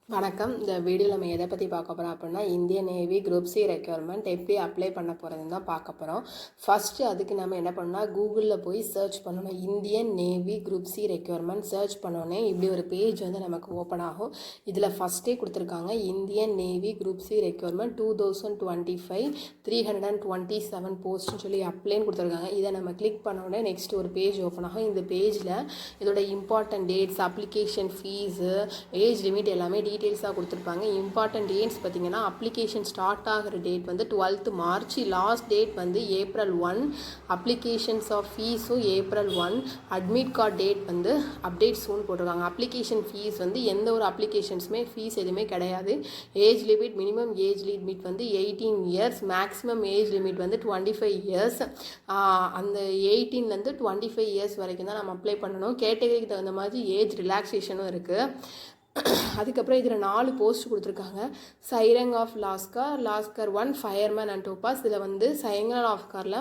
வணக்கம். இந்த வீடியோவில் நம்ம எதை பற்றி பார்க்க போகிறோம் அப்படின்னா, Indian navy group C requirement எப்படி அப்ளை பண்ண போகிறதுன்னு தான் பார்க்க போகிறோம். ஃபஸ்ட்டு அதுக்கு நம்ம என்ன பண்ணணும்னா, கூகுளில் போய் சர்ச் பண்ணணும். Indian navy group C requirement search பண்ணோன்னே இப்படி ஒரு பேஜ் வந்து நமக்கு ஓப்பன் ஆகும். இதில் ஃபஸ்ட்டே கொடுத்துருக்காங்க, Indian navy group C requirement 2025 327 போஸ்ட்னு சொல்லி அப்ளைன்னு கொடுத்துருக்காங்க. இதை நம்ம கிளிக் பண்ணோடனே நெக்ஸ்ட் ஒரு பேஜ் ஓப்பன் ஆகும். இந்த பேஜில் இதோட important dates, application fees, age limit எல்லாமே டீட்டெயில்ஸாக கொடுத்துருப்பாங்க. இம்பார்ட்டன்ட் டேட்ஸ் பார்த்திங்கன்னா, அப்ளிகேஷன் ஸ்டார்ட் ஆகிற டேட் வந்து 12th March, லாஸ்ட் டேட் வந்து April 1, அப்ளிகேஷன்ஸ் ஆஃப் ஃபீஸும் April 1, அட்மிட் கார்டு டேட் வந்து அப்டேட் சூன் போட்டிருக்காங்க. அப்ளிகேஷன் ஃபீஸ் வந்து எந்த ஒரு அப்ளிகேஷன்ஸுமே ஃபீஸ் எதுவுமே கிடையாது. Age limit, minimum age limit வந்து 18 years, மேக்ஸிமம் ஏஜ் லிமிட் வந்து 25 years. அந்த 18லேருந்து 25 years வரைக்கும் தான் நம்ம அப்ளை பண்ணணும். கேட்டகரிக்கு தகுந்த மாதிரி ஏஜ் ரிலாக்ஸேஷனும் இருக்குது. அதுக்கப்புறம் இதில் 4 போஸ்ட் கொடுத்துருக்காங்க. Serang of lascar 1, fireman and topass. இதில் வந்து சைரங் ஆஃப் காரில்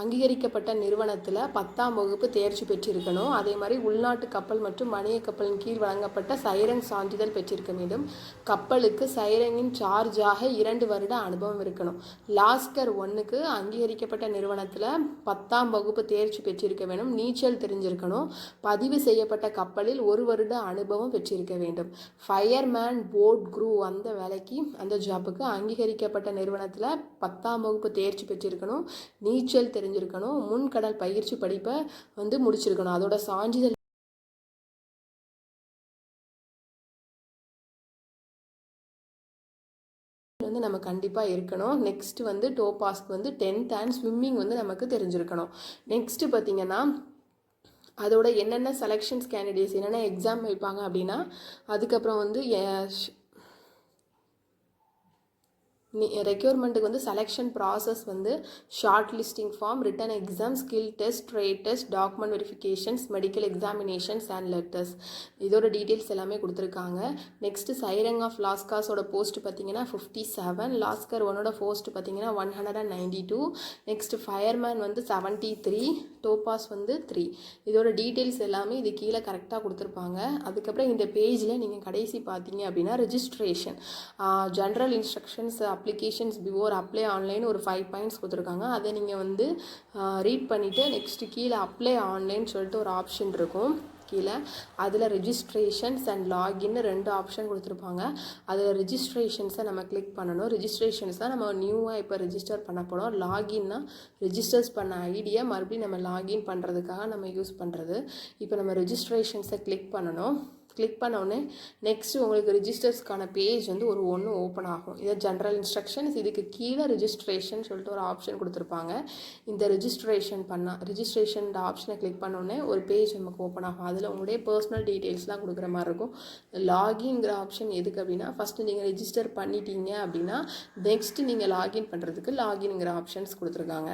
அங்கீகரிக்கப்பட்ட நிறுவனத்தில் 10ஆம் வகுப்பு தேர்ச்சி பெற்றிருக்கணும். அதே மாதிரி உள்நாட்டு கப்பல் மற்றும் வணிக கப்பலின் கீழ் வழங்கப்பட்ட சைரங் சான்றிதழ் பெற்றிருக்க வேண்டும். கப்பலுக்கு சைரங்கின் சார்ஜாக 2 வருட அனுபவம் இருக்கணும். லாஸ்கர் 1க்கு அங்கீகரிக்கப்பட்ட நிறுவனத்தில் 10ஆம் வகுப்பு தேர்ச்சி பெற்றிருக்க வேண்டும். நீச்சல் தெரிஞ்சிருக்கணும். பதிவு செய்யப்பட்ட கப்பலில் 1 வருட அனுபவம் பெற்றிருக்க வேண்டும். ஃபயர்மேன் போட் க்ரூ, அந்த வேலைக்கு அந்த ஜாப்புக்கு அங்கீகரிக்கப்பட்ட நிறுவனத்தில் 10ஆம் வகுப்பு தேர்ச்சி பெற்றிருக்கணும். நீச்சல் தெரிஞ்சிருக்கணும். முன்கடல் பயிற்சி படிப்பை வந்து முடிச்சிருக்கணும். அதோட சான்றிதழ் வந்து நம்ம கண்டிப்பாக இருக்கணும். நெக்ஸ்ட் வந்து டோபாஸ்க்கு வந்து 10th அண்ட் ஸ்விம்மிங் வந்து நமக்கு தெரிஞ்சிருக்கணும். நெக்ஸ்ட்டு பார்த்திங்கன்னா, அதோட என்னென்ன செலெக்ஷன்ஸ் கேண்டிடேட்ஸ் என்னென்ன எக்ஸாம் வைப்பாங்க அப்படின்னா, அதுக்கப்புறம் வந்து ரெக்யூர்மெண்ட்டுக்கு வந்து செலெக்ஷன் ப்ராசஸ் வந்து short listing form, written exam, skill test, trade test, document verifications, medical examinations and letters. இதோட டீட்டெயில்ஸ் எல்லாமே கொடுத்துருக்காங்க. நெக்ஸ்ட்டு சைரங் ஆஃப் லாஸ்காஸோட போஸ்ட் பார்த்திங்கன்னா 57, லாஸ்கர் 1ஓட போஸ்ட் பார்த்திங்கன்னா 192, நெக்ஸ்ட்டு ஃபயர்மேன் வந்து 73, டோபாஸ் வந்து 3. இதோட டீட்டெயில்ஸ் எல்லாமே இது கீழே கரெக்டாக கொடுத்துருப்பாங்க. அதுக்கப்புறம் இந்த பேஜில் நீங்கள் கடைசி பார்த்தீங்க அப்படின்னா, registration, general instructions, applications before apply online ஒரு 5 பாயிண்ட்ஸ் கொடுத்துருக்காங்க. அதை நீங்கள் வந்து ரீட் பண்ணிவிட்டு நெக்ஸ்ட்டு கீழே அப்ளை ஆன்லைன் சொல்லிட்டு ஒரு ஆப்ஷன் இருக்கும் கீழே. அதில் ரெஜிஸ்ட்ரேஷன்ஸ் அண்ட் லாகின்னு 2 ஆப்ஷன் கொடுத்துருப்பாங்க. அதில் ரெஜிஸ்ட்ரேஷன்ஸை நம்ம கிளிக் பண்ணணும். ரெஜிஸ்ட்ரேஷன்ஸ் தான் நம்ம நியூவாக இப்போ ரெஜிஸ்டர் பண்ண போகிறோம். லாகின்னா ரெஜிஸ்டர்ஸ் பண்ண ஐடியா மறுபடியும் நம்ம லாகின் பண்ணுறதுக்காக நம்ம யூஸ் பண்ணுறது. இப்போ நம்ம ரெஜிஸ்ட்ரேஷன்ஸை கிளிக் பண்ணணும். கிளிக் பண்ணோடனே நெக்ஸ்ட்டு உங்களுக்கு ரிஜிஸ்டர்ஸ்க்கான பேஜ் வந்து ஒன்று ஓப்பன் ஆகும். இதை ஜென்ரல் இன்ஸ்ட்ரக்ஷன்ஸ், இதுக்கு கீழே ரெஜிஸ்ட்ரேஷன் சொல்லிட்டு ஒரு ஆப்ஷன் கொடுத்துருப்பாங்க. இந்த ரெஜிஸ்ட்ரேஷன் ஆப்ஷனை கிளிக் பண்ணோடனே ஒரு பேஜ் நமக்கு ஓப்பன் ஆகும். அதில் உங்களுடைய பர்சனல் டீட்டெயில்ஸ்லாம் கொடுக்குற மாதிரி இருக்கும். லாகின்ங்கிற ஆப்ஷன் எதுக்கு அப்படின்னா, ஃபஸ்ட்டு நீங்கள் ரெஜிஸ்டர் பண்ணிட்டீங்க அப்படின்னா நெக்ஸ்ட்டு நீங்கள் லாகின் பண்ணுறதுக்கு லாகின்ங்கிற ஆப்ஷன்ஸ் கொடுத்துருக்காங்க.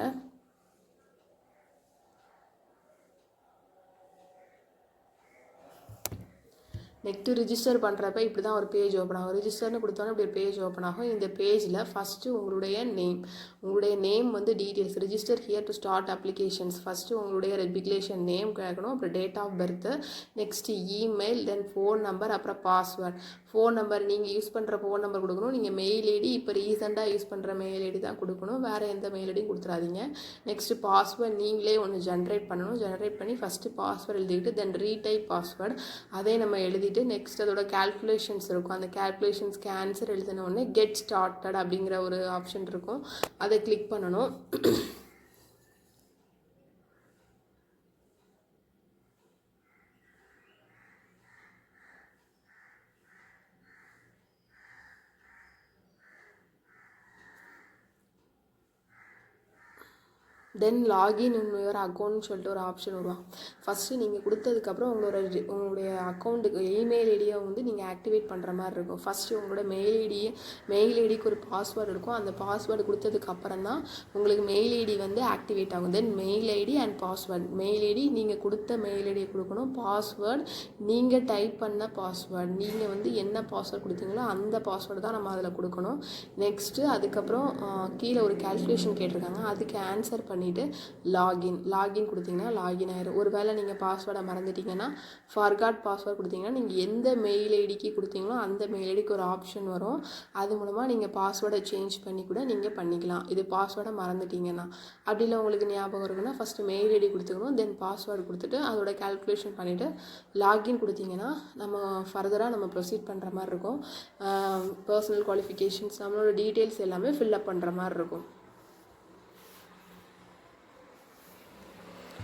நெக்ஸ்ட்டு ரிஜிஸ்டர் பண்ணுறப்ப இப்படி தான் ஒரு பேஜ் ஓப்பன் ஆகும். ரிஜிஸ்டர்னு கொடுத்தோன்னே இப்படி ஒரு பேஜ் ஓப்பன் ஆகும். இந்த பேஜில் ஃபஸ்ட்டு உங்களுடைய நேம் வந்து details, register here to start applications. First உங்களுடைய ரெகுலேஷன் நேம் கேட்கணும், அப்புறம் date of birth, next email, then phone number, அப்புறம் பாஸ்வேர்ட். ஃபோன் நம்பர் நீங்கள் யூஸ் பண்ணுற ஃபோன் நம்பர் கொடுக்கணும். நீங்கள் மெயில் ஐடி இப்போ ரீசெண்டாக யூஸ் பண்ணுற மெயில் ஐடி தான் கொடுக்கணும். வேறு எந்த மெயில் ஐடியும் கொடுத்துறாதீங்க. நெக்ஸ்ட்டு பாஸ்வேர்ட் நீங்களே ஒன்று ஜென்ரேட் பண்ணணும். ஜென்ரேட் பண்ணி ஃபஸ்ட்டு பாஸ்வேர்டு எழுதிக்கிட்டு தென் ரீடைப் பாஸ்வேர்டு அதே நம்ம எழுதிட்டு நெக்ஸ்ட் அதோட கால்குலேஷன்ஸ் இருக்கும். அந்த கால்குலேஷன்ஸ்க்கு ஆன்சர் எழுதின உடனே கெட் ஸ்டார்டட் அப்படிங்கிற ஒரு ஆப்ஷன் இருக்கும். அதை கிளிக் பண்ணணும். தென் லாகின் இன் யுவர் அக்கௌண்ட்னு சொல்லிட்டு ஒரு ஆப்ஷன் வரும். ஃபஸ்ட்டு நீங்கள் கொடுத்ததுக்கப்புறம் உங்களுடைய அக்கௌண்ட்டுக்கு இமெயில் ஐடியை வந்து நீங்கள் ஆக்டிவேட் பண்ணுற மாதிரி இருக்கும். ஃபஸ்ட்டு உங்களோட மெயில் ஐடிக்கு ஒரு பாஸ்வேர்டு இருக்கும். அந்த பாஸ்வேர்டு கொடுத்ததுக்கப்புறம் தான் உங்களுக்கு மெயில் ஐடி வந்து ஆக்டிவேட் ஆகும். Then mail ID and password. Mail ID நீங்கள் கொடுத்த மெயில் ஐடியை கொடுக்கணும். பாஸ்வேர்டு நீங்கள் டைப் பண்ண பாஸ்வேர்டு, நீங்கள் வந்து என்ன பாஸ்வேர்டு கொடுத்தீங்களோ அந்த பாஸ்வேர்டு தான் நம்ம அதில் கொடுக்கணும். நெக்ஸ்ட்டு அதுக்கப்புறம் கீழே ஒரு கால்குலேஷன் கேட்டிருக்காங்க. அதுக்கு ஆன்சர் பண்ணி பண்ணிவிட்டு லாகின் கொடுத்தீங்கன்னா லாகின் ஆயிரும். ஒரு வேளை நீங்கள் பாஸ்வேர்டை மறந்துட்டீங்கன்னா ஃபர்காட் பாஸ்வேர்ட் கொடுத்தீங்கன்னா நீங்கள் எந்த மெயில் ஐடிக்கு கொடுத்தீங்களோ அந்த மெயில் ஐடிக்கு ஒரு ஆப்ஷன் வரும். அது மூலமாக நீங்கள் பாஸ்வேர்டை சேஞ்ச் பண்ணி கூட நீங்கள் பண்ணிக்கலாம். இது பாஸ்வேர்டை மறந்துட்டீங்கன்னா. அப்படி இல்லை உங்களுக்கு ஞாபகம் இருக்குன்னா ஃபஸ்ட்டு மெயில் ஐடி கொடுத்துக்கணும், தென் பாஸ்வேர்டு கொடுத்துட்டு அதோட கால்குலேஷன் பண்ணிவிட்டு லாகின் கொடுத்தீங்கன்னா நம்ம ஃபர்தராக நம்ம ப்ரொசீட் பண்ணுற மாதிரி இருக்கும். பர்சனல் குவாலிஃபிகேஷன்ஸ் நம்மளோட டீட்டெயில்ஸ் எல்லாமே ஃபில்அப் பண்ணுற மாதிரி இருக்கும்.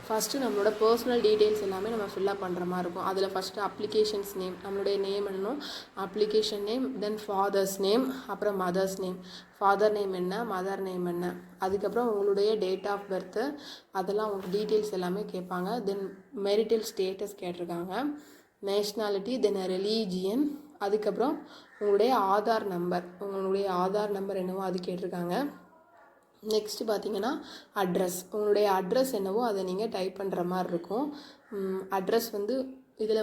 ஃபஸ்ட்டு நம்மளோட பர்சனல் டீட்டெயில்ஸ் எல்லாமே நம்ம ஃபில்அப் பண்ணுற மாதிரி இருக்கும். அதில் ஃபஸ்ட்டு அப்ளிகேஷன்ஸ் நேம், நம்மளுடைய நேம் என்னணும், அப்ளிகேஷன் நேம், தென் ஃபாதர்ஸ் நேம், அப்புறம் மதர்ஸ் நேம். ஃபாதர் நேம் என்ன, மதர் நேம் என்ன, அதுக்கப்புறம் உங்களுடைய டேட் ஆஃப் பர்த்து, அதெல்லாம் உங்களுக்கு டீட்டெயில்ஸ் எல்லாமே கேட்பாங்க. தென் மெரிட்டல் ஸ்டேட்டஸ் கேட்டிருக்காங்க, நேஷ்னாலிட்டி, தென் ரிலீஜியன், அதுக்கப்புறம் உங்களுடைய ஆதார் நம்பர் என்னவோ அது கேட்டிருக்காங்க. நெக்ஸ்ட்டு பார்த்தீங்கன்னா உங்களுடைய அட்ரஸ் என்னவோ அதை நீங்கள் டைப் பண்ணுற மாதிரி இருக்கும். அட்ரஸ் இதில்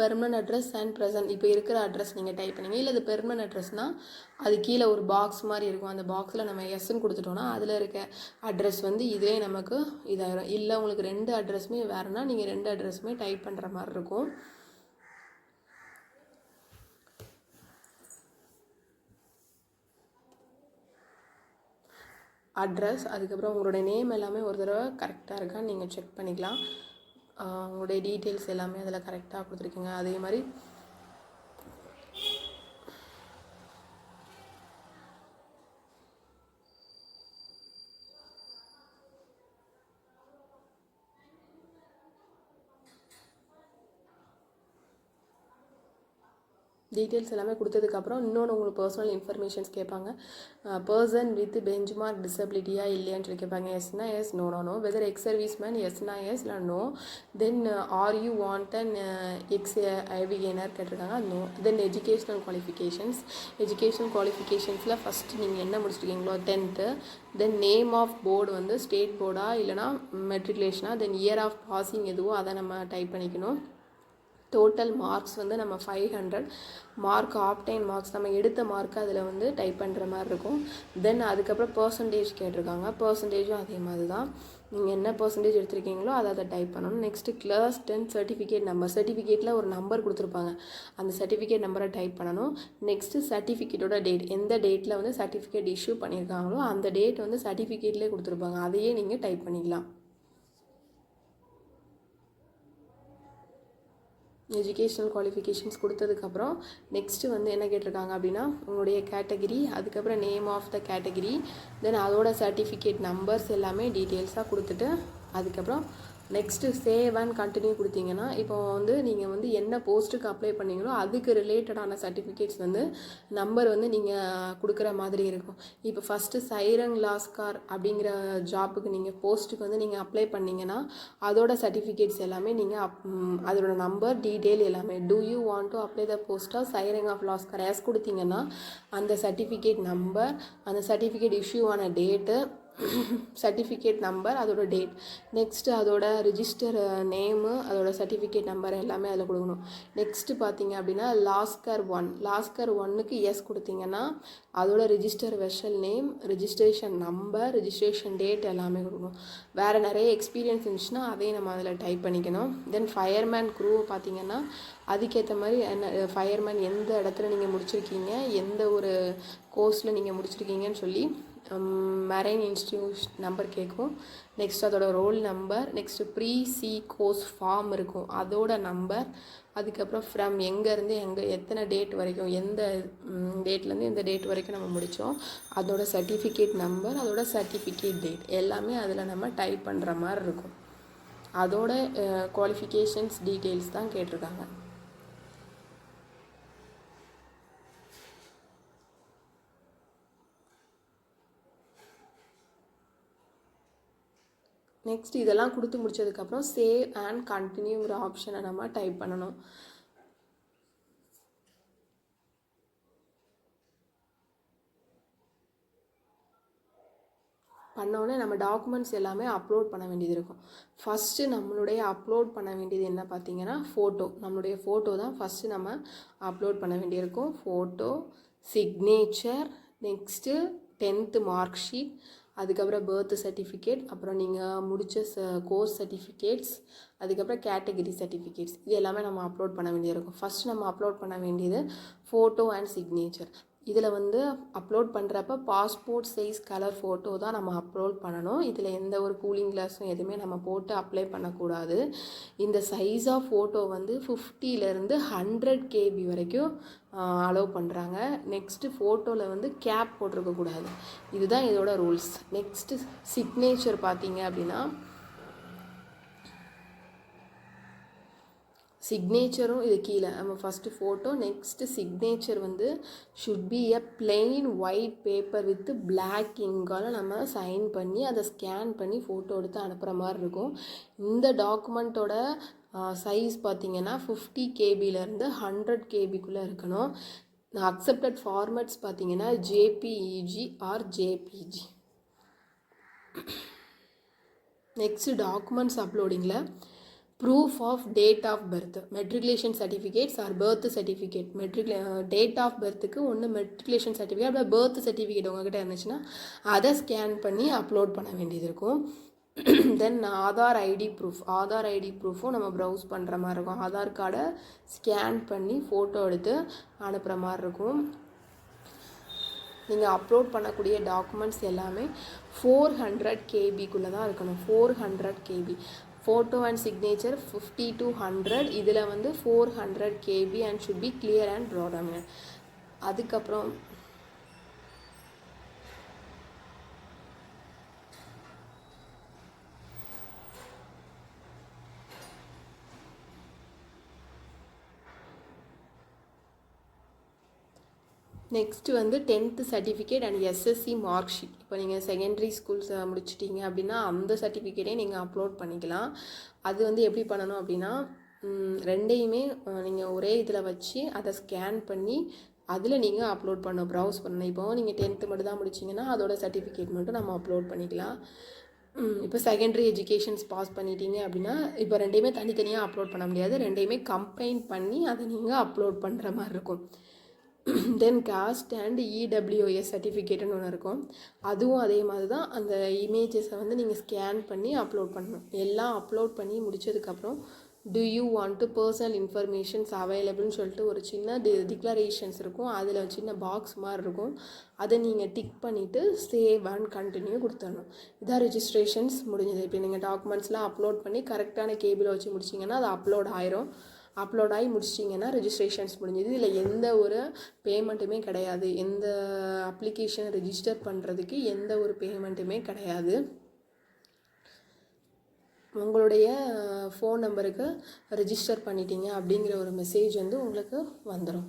பெர்மனன்ட் அட்ரஸ் அண்ட் ப்ரெசன்ட், இப்போ இருக்கிற அட்ரஸ் நீங்கள் டைப் பண்ணிங்க. இல்லை இது பெர்மனன்ட் அட்ரஸ்னால் அது கீழே ஒரு பாக்ஸ் மாதிரி இருக்கும். அந்த பாக்ஸில் நம்ம எஸ்ன்னு கொடுத்துட்டோன்னா அதில் இருக்க அட்ரஸ் இதே நமக்கு இதாயிரும். இல்லை உங்களுக்கு 2 அட்ரஸுமே வேறுனா நீங்கள் 2 அட்ரஸுமே டைப் பண்ணுற மாதிரி இருக்கும். அட்ரஸ், அதுக்கப்புறம் உங்களுடைய நேம் எல்லாமே ஒரு தடவை கரெக்டாக இருக்கான்னு நீங்கள் செக் பண்ணிக்கலாம். உங்களுடைய டீட்டெயில்ஸ் எல்லாமே அதில் கரெக்டாக கொடுத்துருக்கீங்க. அதே மாதிரி டீட்டெயில்ஸ் எல்லாமே கொடுத்ததுக்கப்புறம் இன்னொன்று உங்களுக்கு பர்சனல் இன்ஃபர்மேஷன்ஸ் கேட்பாங்க. பர்சன் வித் பெஞ்ச்மார்க் டிசபிலிட்டியா இல்லையான்னு சொல்லி கேட்பாங்க. எஸ்னா yes, no. Whether ex serviceman, எஸ்னா எஸ், இல்லை no. Then are you want and ex ஐவிகேனர் கேட்டிருக்காங்க, நோ. தென் எஜுகேஷ்னல் குவாலிஃபிகேஷன்ஸில் ஃபஸ்ட்டு நீங்கள் என்ன முடிச்சிருக்கீங்களோ 10th. Then name of board state போர்டா இல்லைனா மெட்ரிகுலேஷனா, தென் இயர் ஆஃப் பாசிங் எதுவோ அதை நம்ம டைப் பண்ணிக்கணும். டோட்டல் மார்க்ஸ் நம்ம 500 மார்க், ஆப்டைன் மார்க்ஸ் நம்ம எடுத்த மார்க் அதில் டைப் பண்ணுற மாதிரி இருக்கும். தென் அதுக்கப்புறம் பர்சன்டேஜ் கேட்டிருக்காங்க. பர்சன்டேஜும் அதே மாதிரி தான், நீங்கள் என்ன பர்சன்டேஜ் எடுத்திருக்கீங்களோ அதை டைப் பண்ணணும். நெக்ஸ்ட்டு கிளாஸ் 10 சர்டிஃபிகேட் நம்பர், சர்டிஃபிகேட்டில் ஒரு நம்பர் கொடுத்துருப்பாங்க, அந்த சர்டிஃபிகேட் நம்பரை டைப் பண்ணணும். நெக்ஸ்ட்டு சர்டிஃபிகேட்டோட டேட், எந்த டேட்டில் சர்டிஃபிகேட் இஷ்யூ பண்ணியிருக்காங்களோ அந்த டேட் சர்டிஃபிகேட்லேயே கொடுத்துருப்பாங்க, அதையே நீங்கள் டைப் பண்ணிக்கலாம். எஜுகேஷ்னல் குவாலிஃபிகேஷன்ஸ் கொடுத்ததுக்கப்புறம் நெக்ஸ்ட்டு என்ன கேட்டிருக்காங்க அப்படின்னா உங்களுடைய கேட்டகிரி, அதுக்கப்புறம் நேம் ஆஃப் த கேட்டகிரி, தென் அதோட சர்டிஃபிகேட் நம்பர்ஸ் எல்லாமே டீட்டெயில்ஸாக கொடுத்துட்டு அதுக்கப்புறம் நெக்ஸ்ட்டு சேவ் அண்ட் கண்டினியூ கொடுத்தீங்கன்னா இப்போ நீங்கள் என்ன போஸ்ட்டுக்கு அப்ளை பண்ணீங்களோ அதுக்கு ரிலேட்டடான சர்டிஃபிகேட்ஸ் நம்பர் நீங்கள் கொடுக்குற மாதிரி இருக்கும். இப்போ ஃபஸ்ட்டு சைரங் லாஸ்கார் அப்படிங்கிற ஜாப்புக்கு நீங்கள் போஸ்ட்டுக்கு நீங்கள் அப்ளை பண்ணிங்கன்னா அதோட சர்டிஃபிகேட்ஸ் எல்லாமே நீங்கள் அதோட நம்பர் டீட்டெயில் எல்லாமே do you want to apply the போஸ்ட்டாக சைரங் ஆஃப் லாஸ்கார் எஸ் கொடுத்தீங்கன்னா அந்த சர்டிஃபிகேட் நம்பர், அந்த சர்டிஃபிகேட் இஷ்யூ ஆன டேட்டு, சர்டிஃபிகேட் நம்பர், அதோட டேட், நெக்ஸ்ட்டு அதோட ரிஜிஸ்டர் நேமு, அதோட சர்டிஃபிகேட் நம்பர் எல்லாமே அதில் கொடுக்கணும். நெக்ஸ்ட்டு பார்த்தீங்க அப்படின்னா லாஸ்கர் 1க்கு எஸ் கொடுத்தீங்கன்னா அதோட register vessel name, registration number, registration date எல்லாமே கொடுக்கணும். வேறு நிறைய எக்ஸ்பீரியன்ஸ் இருந்துச்சுன்னா அதையும் நம்ம அதில் டைப் பண்ணிக்கணும். தென் ஃபயர்மேன் க்ரூ பார்த்தீங்கன்னா அதுக்கேற்ற மாதிரி ஃபயர்மேன் எந்த இடத்துல நீங்கள் முடிச்சிருக்கீங்க, எந்த ஒரு கோர்ஸில் நீங்கள் முடிச்சிருக்கீங்கன்னு சொல்லி மெரைன் இன்ஸ்டியூட் நம்பர் கேட்கும். நெக்ஸ்ட் அதோட roll number, next pre sea course form இருக்கும் அதோட நம்பர், அதுக்கப்புறம் ஃப்ரம் எங்கேருந்து எத்தனை டேட் வரைக்கும், எந்த டேட்லேருந்து எந்த டேட் வரைக்கும் நம்ம முடித்தோம் அதோட சர்டிஃபிகேட் நம்பர், அதோட சர்டிஃபிகேட் டேட் எல்லாமே அதில் நம்ம டைப் பண்ணுற மாதிரி இருக்கும். அதோட குவாலிஃபிகேஷன்ஸ் டீட்டெயில்ஸ் தான் கேட்டிருக்காங்க. நெக்ஸ்ட் இதெல்லாம் கொடுத்து முடிச்சதுக்கப்புறம் சேவ் அண்ட் கண்டினியூங்கிற ஆப்ஷனை நம்ம டைப் பண்ணணும். பண்ணோடனே நம்ம டாக்குமெண்ட்ஸ் எல்லாமே அப்லோட் பண்ண வேண்டியது இருக்கும். ஃபஸ்ட்டு நம்மளுடைய அப்லோட் பண்ண வேண்டியது என்ன பார்த்தீங்கன்னா ஃபோட்டோ, நம்மளுடைய ஃபோட்டோ தான் ஃபஸ்ட்டு நம்ம அப்லோட் பண்ண வேண்டியிருக்கும். Photo, signature, next 10th mark sheet, அதுக்கப்புறம் பர்த் சர்டிஃபிகேட், அப்புறம் நீங்கள் முடித்த கோர்ஸ் சர்டிஃபிகேட்ஸ், அதுக்கப்புறம் கேட்டகரி சர்டிஃபிகேட்ஸ், இது எல்லாமே நம்ம அப்லோட் பண்ண வேண்டியது இருக்கும். ஃபஸ்ட் நம்ம அப்லோட் பண்ண வேண்டியது ஃபோட்டோ அண்ட் சிக்னேச்சர். இதில் வந்து அப்லோட் பண்ணுறப்ப பாஸ்போர்ட் சைஸ் கலர் ஃபோட்டோ தான் நம்ம அப்லோட் பண்ணணும். இதில் எந்த ஒரு கூலிங் கிளாஸும் எதுவுமே நம்ம போட்டு அப்ளை பண்ணக்கூடாது. இந்த சைஸ் ஆஃப் ஃபோட்டோ வந்து 50லேருந்து 100 KB வரைக்கும் அலோவ் பண்ணுறாங்க. நெக்ஸ்ட்டு ஃபோட்டோவில் வந்து கேப் போட்டிருக்கக்கூடாது. இதுதான் இதோட ரூல்ஸ். நெக்ஸ்ட்டு சிக்னேச்சர் பார்த்தீங்க அப்படின்னா சிக்னேச்சரும் இது கீழே நம்ம ஃபஸ்ட்டு ஃபோட்டோ, நெக்ஸ்ட்டு சிக்னேச்சர் வந்து should be a plain white paper with black இங்கால் நம்ம சைன் பண்ணி அதை ஸ்கேன் பண்ணி ஃபோட்டோ எடுத்து அனுப்புகிற மாதிரி இருக்கும். இந்த டாக்குமெண்ட்டோட சைஸ் பார்த்திங்கன்னா 50 KBலேருந்து 100 KBக்குள்ளே இருக்கணும். அக்செப்டட் ஃபார்மேட்ஸ் பார்த்திங்கன்னா JPEG or JPG. Next documents அப்லோடிங்கில் proof of date of birth, matriculation certificates or birth certificate. Date of பர்த்துக்கு ஒன்று மெட்ரிகுலேஷன் சர்டிஃபிகேட், அப்படியே பர்த் சர்டிஃபிகேட் உங்கள்கிட்ட இருந்துச்சுன்னா அதை ஸ்கேன் பண்ணி அப்லோட் பண்ண வேண்டியது இருக்கும். தென் ஆதார் ஐடி ப்ரூஃபும் நம்ம ப்ரௌஸ் பண்ணுற மாதிரி இருக்கும். ஆதார் கார்டை ஸ்கேன் பண்ணி ஃபோட்டோ எடுத்து அனுப்புகிற மாதிரி இருக்கும். நீங்கள் அப்லோட் பண்ணக்கூடிய டாக்குமெண்ட்ஸ் எல்லாமே 400 KBக்குள்ளே தான் இருக்கணும். 400 KB. Photo and signature 50 to 100, இதில் வந்து 400 KB and should be clear and predominant. அதுக்கப்புறம் நெக்ஸ்ட்டு வந்து 10th certificate and SSC mark sheet. இப்போ நீங்கள் செகண்டரி ஸ்கூல்ஸ் முடிச்சிட்டிங்க அப்படின்னா அந்த சர்டிஃபிகேட்டே நீங்கள் அப்லோட் பண்ணிக்கலாம். அது வந்து எப்படி பண்ணணும் அப்படின்னா ரெண்டையுமே நீங்கள் ஒரே இதில் வச்சு அதை ஸ்கேன் பண்ணி அதில் நீங்கள் அப்லோட் பண்ணணும், ப்ரௌஸ் பண்ணணும். இப்போ நீங்கள் 10th மட்டும் தான் முடிச்சிங்கன்னா அதோட சர்டிஃபிகேட் மட்டும் நம்ம அப்லோட் பண்ணிக்கலாம். இப்போ செகண்டரி எஜுகேஷன்ஸ் பாஸ் பண்ணிட்டீங்க அப்படின்னா இப்போ ரெண்டையுமே தனித்தனியாக அப்லோட் பண்ண முடியாது. ரெண்டையுமே கம்பைன் பண்ணி அதை நீங்கள் அப்லோட் பண்ணுற மாதிரி இருக்கும். தென் காஸ்ட் அண்ட் EWS சர்டிஃபிகேட்டுன்னு ஒன்று இருக்கும். அதுவும் அதே மாதிரி தான். அந்த இமேஜஸை வந்து நீங்கள் ஸ்கேன் பண்ணி அப்லோட் பண்ணணும். எல்லாம் அப்லோட் பண்ணி முடித்ததுக்கப்புறம் do you want to personal informations அவைலபிள்னு சொல்லிட்டு ஒரு சின்ன டிக்ளரேஷன்ஸ் இருக்கும். அதில் சின்ன பாக்ஸ் மாதிரி இருக்கும். அதை நீங்கள் டிக் பண்ணிவிட்டு சேவ் அண்ட் கண்டினியூ கொடுத்துடணும். இதான் ரெஜிஸ்ட்ரேஷன்ஸ் முடிஞ்சது. இப்போ நீங்கள் டாக்குமெண்ட்ஸ்லாம் அப்லோட் பண்ணி கரெக்டான கேபிள் வச்சு முடிச்சிங்கன்னா அது அப்லோட் ஆயிரும். அப்லோட் ஆகி முடிச்சிட்டிங்கன்னா ரெஜிஸ்ட்ரேஷன்ஸ் முடிஞ்சது. இதில் எந்த ஒரு பேமெண்ட்டுமே கிடையாது. எந்த அப்ளிகேஷனை ரெஜிஸ்டர் பண்ணுறதுக்கு எந்த ஒரு பேமெண்ட்டுமே கிடையாது. உங்களுடைய ஃபோன் நம்பருக்கு ரெஜிஸ்டர் பண்ணிட்டீங்க அப்படிங்கிற ஒரு மெசேஜ் வந்து உங்களுக்கு வந்துடும்.